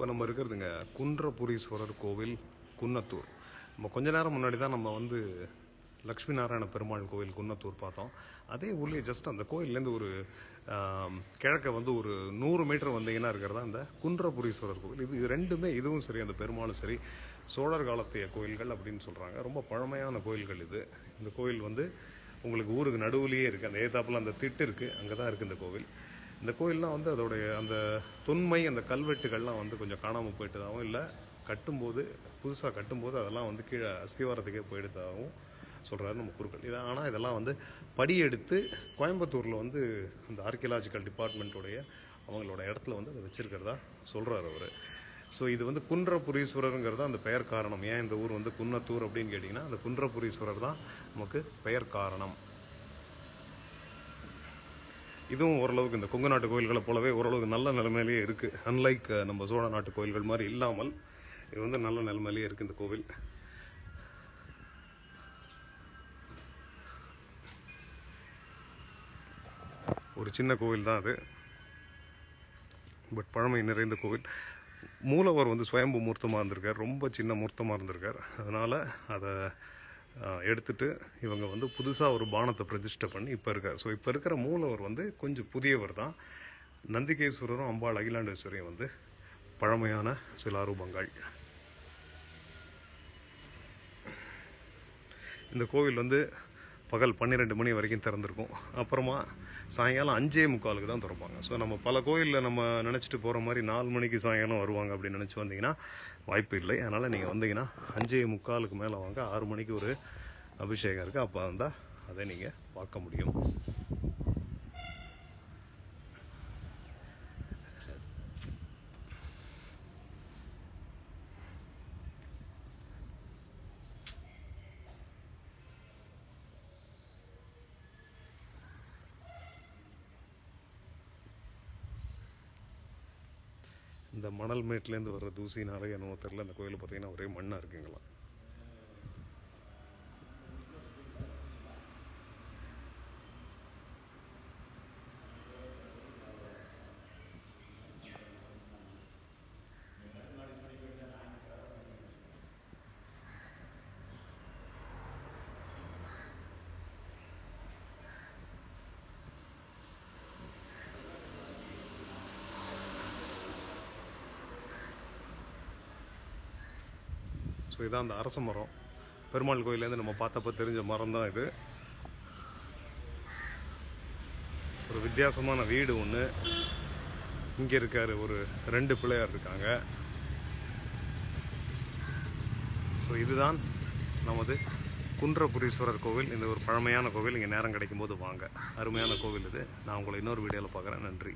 இப்போ நம்ம இருக்கிறதுங்க குன்றபுரீஸ்வரர் கோவில், குன்னத்தூர். நம்ம கொஞ்ச நேரம் முன்னாடி தான் நம்ம வந்து லக்ஷ்மி நாராயண பெருமாள் கோவில் குன்னத்தூர் பார்த்தோம். அதே ஊர்லேயே ஜஸ்ட் அந்த கோயிலேருந்து ஒரு கிழக்க வந்து ஒரு 100 மீட்டர் வந்தீங்கன்னா இருக்கிறதா அந்த குன்றபுரீஸ்வரர் கோவில். இது ரெண்டுமே, இதுவும் சரி அந்த பெருமாளும் சரி, சோழர் காலத்தைய கோயில்கள் அப்படின்னு சொல்கிறாங்க. ரொம்ப பழமையான கோயில்கள் இது. இந்த கோயில் வந்து உங்களுக்கு ஊருக்கு நடுவுலையே இருக்குது. அந்த ஏத்தாப்பில் அந்த திட்டு இருக்குது, அங்கே தான் இருக்குது இந்த கோவில். இந்த கோயிலெலாம் வந்து அதோடைய அந்த தொன்மை, அந்த கல்வெட்டுகள்லாம் வந்து கொஞ்சம் காணாமல் போயிட்டதாகவும், இல்லை கட்டும்போது புதுசாக கட்டும்போது அதெல்லாம் வந்து கீழே அஸ்திவாரத்துக்கே போயிட்டதாகவும் சொல்கிறாரு நம்ம குருக்கள். இதை ஆனால் இதெல்லாம் வந்து படியெடுத்து கோயம்புத்தூரில் வந்து அந்த ஆர்கியலாஜிக்கல் டிபார்ட்மெண்ட்டுடைய அவங்களோட இடத்துல வந்து அதை வச்சுருக்கிறதா சொல்கிறார் அவர். ஸோ இது வந்து குன்றபுரீஸ்வரருங்கிறது அந்த பெயர் காரணம். ஏன் இந்த ஊர் வந்து குன்னத்தூர் அப்படின்னு கேட்டிங்கன்னா, அந்த குன்றபுரீஸ்வரர் தான் நமக்கு பெயர் காரணம். இதுவும் ஓரளவுக்கு இந்த கொங்கு நாட்டு கோயில்களை போலவே ஓரளவுக்கு நல்ல நிலைமையிலேயே இருக்குது. அன்லைக் நம்ம சோழ நாட்டு கோயில்கள் மாதிரி இல்லாமல் இது வந்து நல்ல நிலைமையிலேயே இருக்குது இந்த கோவில். ஒரு சின்ன கோவில் தான் அது, பட் பழமை நிறைந்த கோவில். மூலவர் வந்து சுயம்பு மூர்த்தமாக இருந்திருக்கார், ரொம்ப சின்ன மூர்த்தமாக இருந்திருக்கார். அதனால் அதை எடுத்துட்டு இவங்க வந்து புதுசாக ஒரு பானத்தை பிரதிஷ்டை பண்ணி இப்போ இருக்கார். ஸோ இப்போ இருக்கிற மூலவர் வந்து கொஞ்சம் புதியவர் தான். நந்திகேஸ்வரரும் அம்பாள் அகிலாண்டேஸ்வரியும் வந்து பழமையான சிலாரூபங்கள். இந்த கோவில் வந்து பகல் 12 மணி வரைக்கும் திறந்திருக்கும். அப்புறமா சாயங்காலம் 5:45 தான் திறப்பாங்க. ஸோ நம்ம பல கோயிலில் நம்ம நினச்சிட்டு போகிற மாதிரி 4 மணிக்கு சாயங்காலம் வருவாங்க அப்படின்னு நினச்சி வந்தீங்கன்னா வாய்ப்பு இல்லை. அதனால் நீங்கள் வந்தீங்கன்னா 5:45 மேலே வாங்க. 6 மணிக்கு ஒரு அபிஷேகம் இருக்குது, அப்போ வந்தால் அதை நீங்கள் பார்க்க முடியும். இந்த மணல் மேட்லேருந்து வர்ற தூசினால என்னவோ தெரில, அந்த கோயில் பார்த்திங்கன்னா ஒரே மண்ணாக இருக்குங்களாம். ஸோ இதான் அந்த அரச மரம். பெருமாள் கோயிலேருந்து நம்ம பார்த்தப்போ தெரிஞ்ச மரம் தான் இது. ஒரு வித்தியாசமான வீடு ஒன்று இங்கே இருக்கார். ஒரு 2 பிள்ளையார் இருக்காங்க. ஸோ இதுதான் நமது குன்றபுரீஸ்வரர் கோவில். இந்த ஒரு பழமையான கோவில். இங்கே நேரம் கிடைக்கும் போது வாங்க. அருமையான கோவில் இது. நான் உங்களை இன்னொரு வீடியோவில் பார்க்குறேன். நன்றி.